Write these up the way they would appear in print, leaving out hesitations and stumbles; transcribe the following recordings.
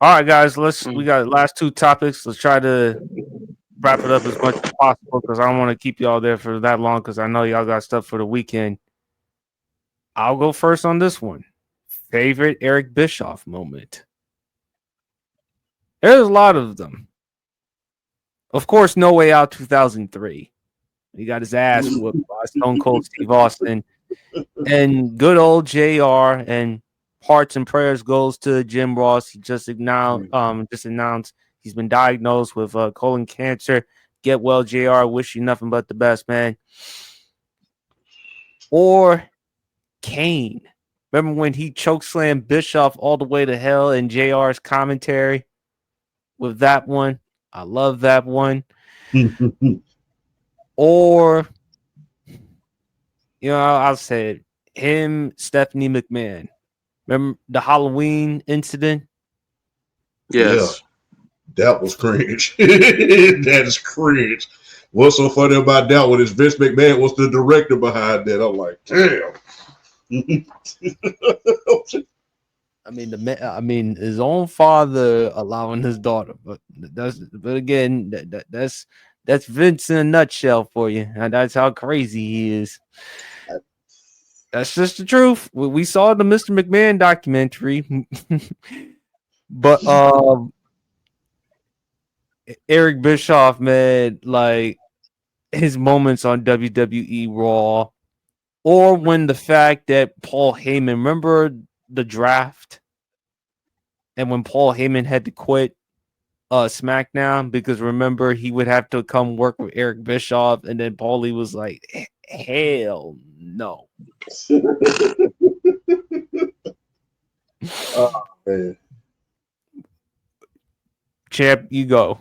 All right, guys. We Mm. got last two topics. Let's try to wrap it up as much as possible because I don't want to keep y'all there for that long because I know y'all got stuff for the weekend. I'll go first on this one. Favorite Eric Bischoff moment. There's a lot of them. Of course, No Way Out 2003. He got his ass whooped by Stone Cold Steve Austin. And good old JR and hearts and prayers goes to Jim Ross. He just announced he's been diagnosed with colon cancer. Get well, JR. Wish you nothing but the best, man. Or Kane. Remember when he chokeslammed Bischoff all the way to hell in JR's commentary with that one? I love that one. Or, I'll say it. Him, Stephanie McMahon. Remember the Halloween incident? Yeah, Yes. that was cringe. That is cringe. What's so funny about that one is Vince McMahon was the director behind that. I'm like, damn. I mean, his own father allowing his daughter, but again, that's Vince in a nutshell for you, and that's how crazy he is. That's just the truth. We saw the Mr. McMahon documentary, but Eric Bischoff, man, like his moments on WWE Raw, or when the fact that Paul Heyman, remember the draft, and when Paul Heyman had to quit SmackDown because remember he would have to come work with Eric Bischoff, and then Paulie was like, "Hell no." Oh, man. Champ, you go.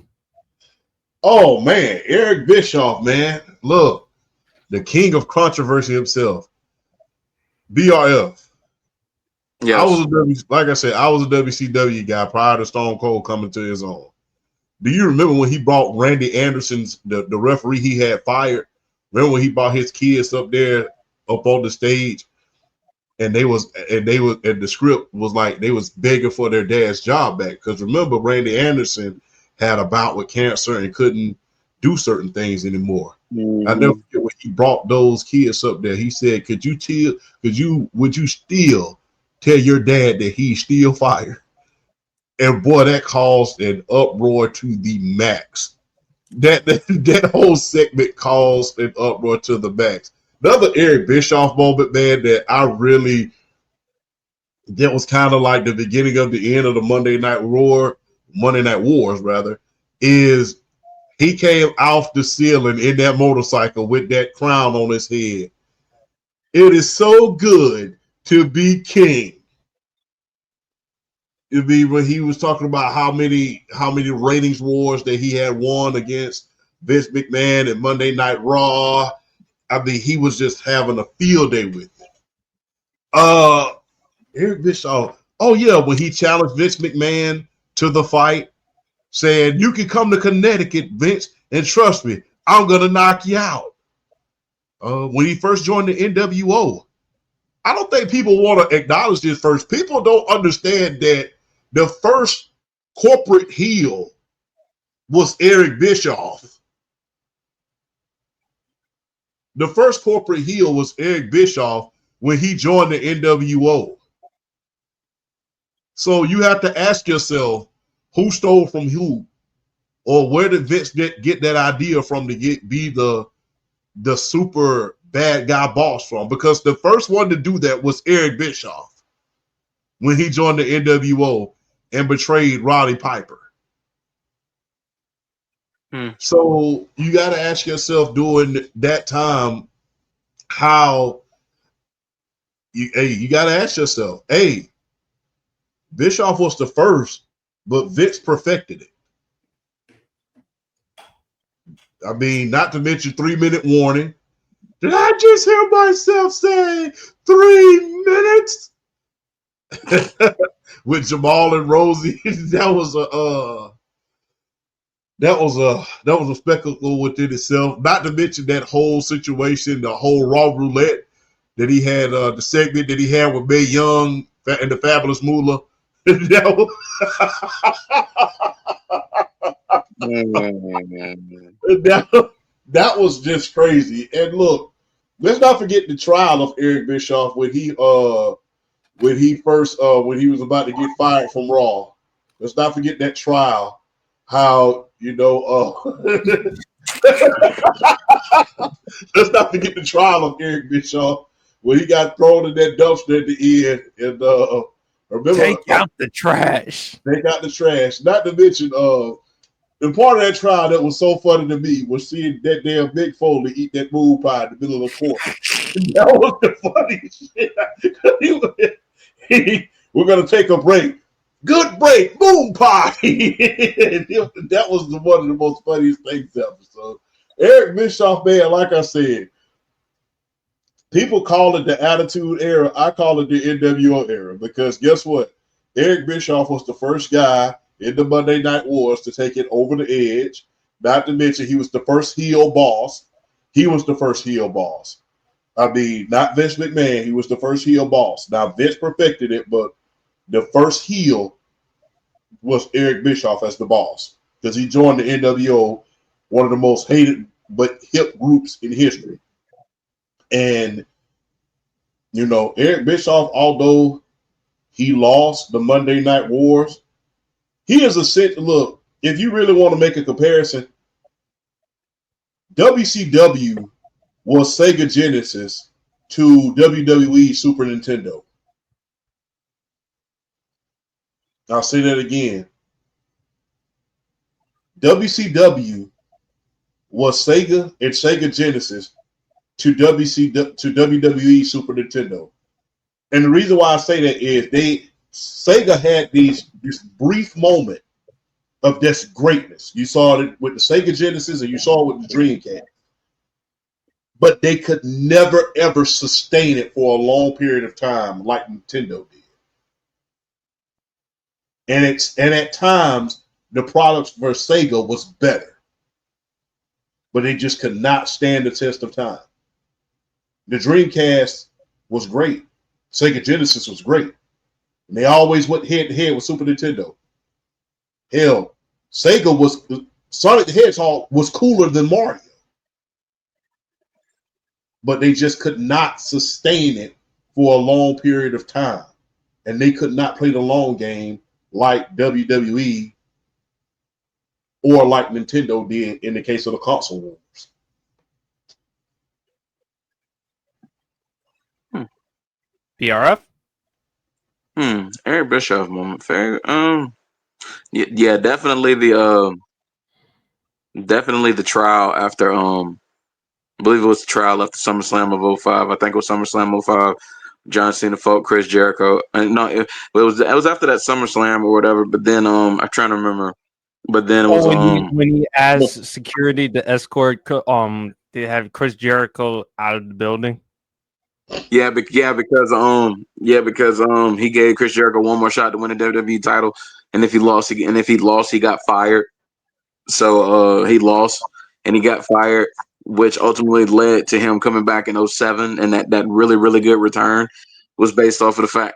Oh man, Eric Bischoff, man. Look, the king of controversy himself. BRF. I was Yes. like I said, I was a WCW guy prior to Stone Cold coming to his own. Do you remember when he brought Randy Anderson's the referee he had fired? Remember when he brought his kids up there up on the stage, and the script was like they was begging for their dad's job back because remember Randy Anderson had a bout with cancer and couldn't do certain things anymore. I never Mm-hmm. forget when he brought those kids up there. He said, would you still tell your dad that he's still fired?" And boy, that caused an uproar to the max. That whole segment caused an uproar to the max. Another Eric Bischoff moment, man, that was kind of like the beginning of the end of the Monday Night Wars, rather, is he came off the ceiling in that motorcycle with that crown on his head. It is so good to be king. It'd be when he was talking about how many ratings wars that he had won against Vince McMahon and Monday Night Raw. I mean, he was just having a field day with it. Eric Bischoff. Oh yeah, when he challenged Vince McMahon to the fight, saying, "You can come to Connecticut, Vince, and trust me, I'm gonna knock you out." When he first joined the NWO, I don't think people want to acknowledge this first. People don't understand that the first corporate heel was Eric Bischoff. The first corporate heel was Eric Bischoff when he joined the NWO. So you have to ask yourself, who stole from who? Or where did Vince get that idea from to be the super bad guy boss from? Because the first one to do that was Eric Bischoff when he joined the NWO and betrayed Roddy Piper. So you got to ask yourself during that time how you got to ask yourself, hey, Bischoff was the first, but Vince perfected it. I mean, not to mention 3-minute warning. Did I just hear myself say 3 minutes? With Jamal and Rosie, that was a spectacle within itself. Not to mention that whole situation, the whole Raw Roulette that he had, the segment that he had with Mae Young and the Fabulous Moolah. that, that, that was just crazy. And look, let's not forget the trial of Eric Bischoff when he first when he was about to get fired from Raw. Let's not forget that trial. How let's not forget the trial of Eric Bischoff when he got thrown in that dumpster at the end. And remember, Take out the trash. they got the trash. Not to mention, and part of that trial that was so funny to me was seeing that damn Mick Foley eat that moon pie in the middle of the court. That was the funniest shit. We're gonna take a break. Good break, moon pie. That was one of the most funniest things ever. So Eric Bischoff, man, like I said, people call it the Attitude Era. I call it the NWO era because guess what? Eric Bischoff was the first guy in the Monday Night Wars to take it over the edge. Not to mention he was the first heel boss. He was the first heel boss. I mean, not Vince McMahon. He was the first heel boss. Now, Vince perfected it, but the first heel was Eric Bischoff as the boss because he joined the NWO, one of the most hated but hip groups in history. And, Eric Bischoff, although he lost the Monday Night Wars, he is look, if you really want to make a comparison, WCW was Sega Genesis to WWE Super Nintendo. I'll say that again. WCW was Sega and Sega Genesis to WWE Super Nintendo. And the reason why I say that is Sega had this brief moment of just greatness. You saw it with the Sega Genesis and you saw it with the Dreamcast. But they could never, ever sustain it for a long period of time like Nintendo did. And at times, the products for Sega was better. But they just could not stand the test of time. The Dreamcast was great. Sega Genesis was great. And they always went head to head with Super Nintendo. Hell, Sonic the Hedgehog was cooler than Mario. But they just could not sustain it for a long period of time. And they could not play the long game like WWE or like Nintendo did in the case of the console wars. PRF? Eric Bischoff moment. Fair. Yeah, definitely the trial after I believe it was the trial after SummerSlam of 05. I think it was SummerSlam 05. John Cena fought Chris Jericho. And no, it was after that SummerSlam or whatever. But then I'm trying to remember. But then it was when he asked security to escort they had Chris Jericho out of the building. Yeah, because he gave Chris Jericho one more shot to win the WWE title, and if he lost, he got fired. So he lost and he got fired, which ultimately led to him coming back in 07, and that really, really good return was based off of that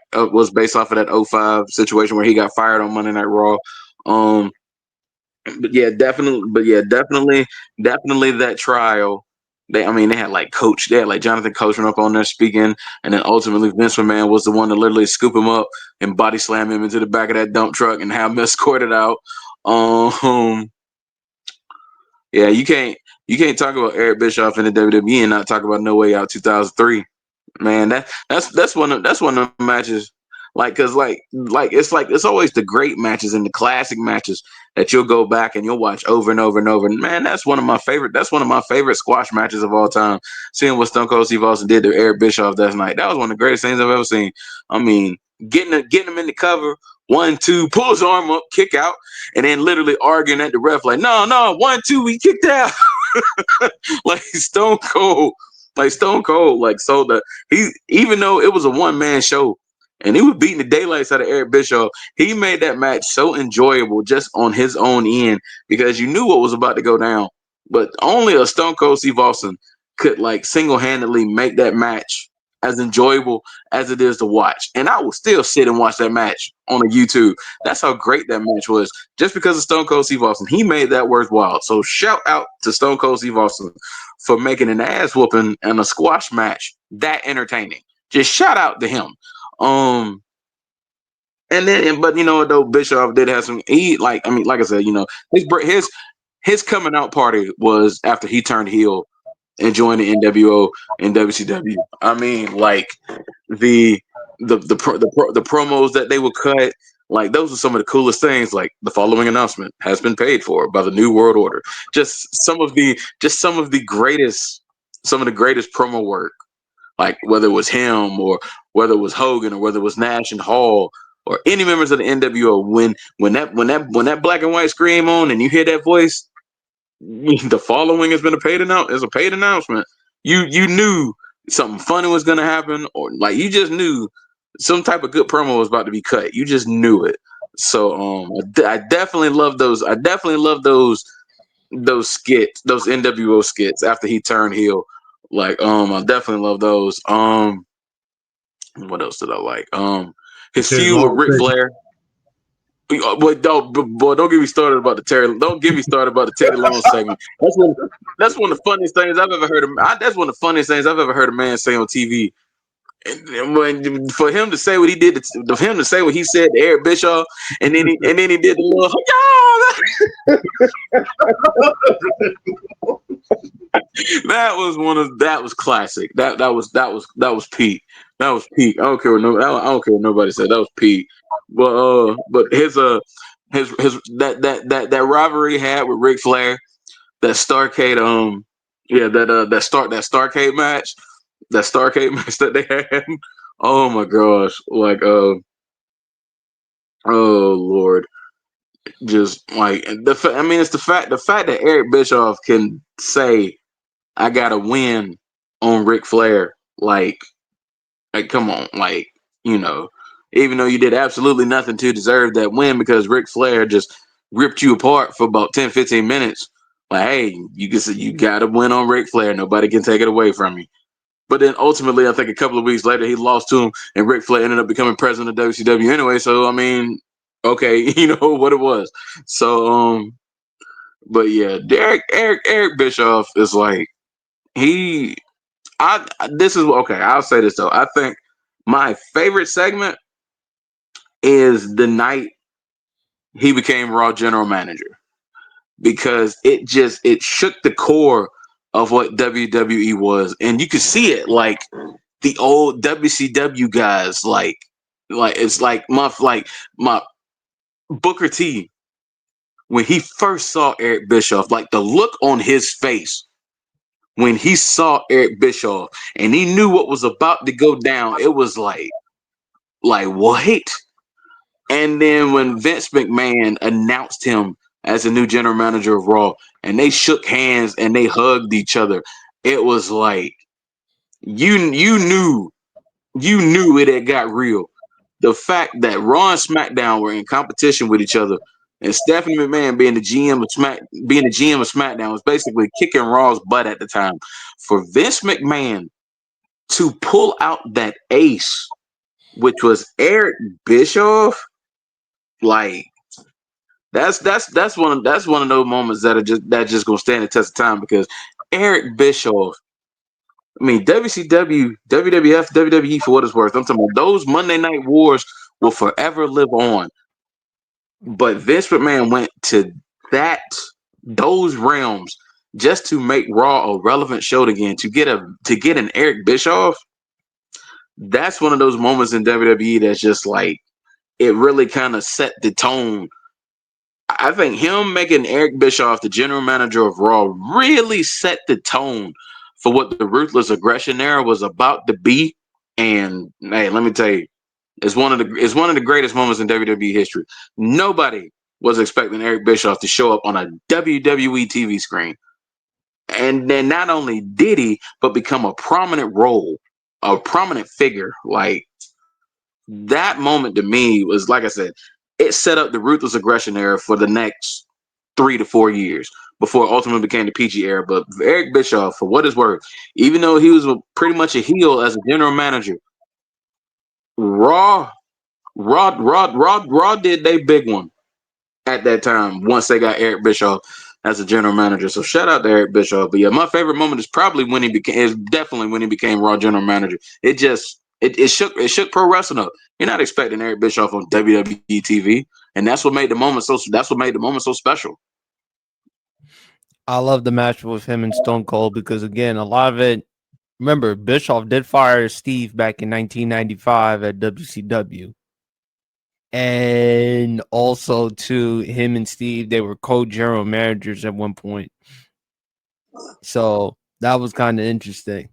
05 situation where he got fired on Monday Night Raw. Definitely that trial. They had like Jonathan Coach up on there speaking, and then ultimately Vince McMahon was the one to literally scoop him up and body slam him into the back of that dump truck and have him escorted out. Yeah, you can't talk about Eric Bischoff in the WWE and not talk about No Way Out 2003. Man, that's one of the matches. Cause it's always the great matches and the classic matches that you'll go back and you'll watch over and over and over. And man, that's one of my favorite squash matches of all time. Seeing what Stone Cold Steve Austin did to Eric Bischoff that night, that was one of the greatest things I've ever seen. I mean, getting him in the cover, 1, 2, pull his arm up, kick out, and then literally arguing at the ref like, no, 1, 2, we kicked out. like Stone Cold, even though it was a one-man show and he was beating the daylights out of Eric Bischoff, he made that match so enjoyable just on his own end because you knew what was about to go down. But only a Stone Cold Steve Austin could single-handedly make that match as enjoyable as it is to watch. And I will still sit and watch that match on a YouTube. That's how great that match was. Just because of Stone Cold Steve Austin, he made that worthwhile. So shout out to Stone Cold Steve Austin for making an ass whooping and a squash match that entertaining. Just shout out to him. And then, but you know what though, Bischoff did have some. Like I said, his coming out party was after he turned heel and joined the NWO and WCW. I mean, like the promos that they would cut, like those are some of the coolest things. Like the following announcement has been paid for by the New World Order. Just some of the greatest promo work. Like whether it was him or whether it was Hogan or whether it was Nash and Hall or any members of the NWO, when that black and white scream on and you hear that voice, the following has been a paid announcement. You knew something funny was gonna happen, or like you just knew some type of good promo was about to be cut. You just knew it. So I definitely love those. I definitely love those skits, those NWO skits after he turned heel. Like I definitely love those. What else did I like? His Terry feud with Long Ric segment. Flair. But don't get me started about the Terry. Don't get me started about the Teddy Long segment. That's one of the funniest things I've ever heard. That's one of the funniest things I've ever heard a man say on TV. And for him to say what he did, for him to say what he said to Eric Bischoff, and then he did the little that was classic. That was peak. That was peak. I don't care what nobody said. That was peak. But his that rivalry he had with Ric Flair, that Starcade that Starcade match, that they had. Oh my gosh! Like oh Lord, just like it's the fact that Eric Bischoff can say I got to win on Ric Flair, like come on, like you know, even though you did absolutely nothing to deserve that win because Ric Flair just ripped you apart for about 10, 15 minutes. Like, hey, you got to win on Ric Flair. Nobody can take it away from you. But then ultimately, I think a couple of weeks later, he lost to him, and Ric Flair ended up becoming president of WCW anyway. So I mean, okay, you know what it was. So but yeah, Eric Bischoff is like he. This is okay. I'll say this though. I think my favorite segment is the night he became Raw general manager because it shook the core of what WWE was, and you could see it like the old WCW guys, like it's like my Booker T when he first saw Eric Bischoff, like the look on his face when he saw Eric Bischoff and he knew what was about to go down. It was like what? And then when Vince McMahon announced him as the new general manager of Raw, and they shook hands and they hugged each other, it was like you knew it had got real. The fact that Raw and SmackDown were in competition with each other, and Stephanie McMahon being the GM of SmackDown was basically kicking Raw's butt at the time. For Vince McMahon to pull out that ace, which was Eric Bischoff, like that's one of those moments that just gonna stand the test of time because Eric Bischoff. I mean, WCW, WWF, WWE for what it's worth. I'm talking about those Monday Night Wars will forever live on. But Vince McMahon went to those realms just to make Raw a relevant show again. To get an Eric Bischoff, that's one of those moments in WWE that's just like it really kind of set the tone. I think him making Eric Bischoff the general manager of Raw really set the tone for what the Ruthless Aggression era was about to be. And hey, let me tell you, it's one of the greatest moments in WWE history. Nobody was expecting Eric Bischoff to show up on a WWE TV screen. And then not only did he, but become a prominent role, a prominent figure. Like that moment to me was, like I said, it set up the Ruthless Aggression era for the next 3 to 4 years before it ultimately became the PG era. But Eric Bischoff, for what it's worth, even though he was pretty much a heel as a general manager, Raw did they big one at that time once they got Eric Bischoff as a general manager. So shout out to Eric Bischoff. But yeah, my favorite moment is probably when he became Raw general manager. It shook pro wrestling up. You're not expecting Eric Bischoff on WWE TV, and that's what made the moment so special. I love the match with him and Stone Cold because again, a lot of it. Remember, Bischoff did fire Steve back in 1995 at WCW. And also, to him and Steve, they were co-general managers at one point. So that was kind of interesting.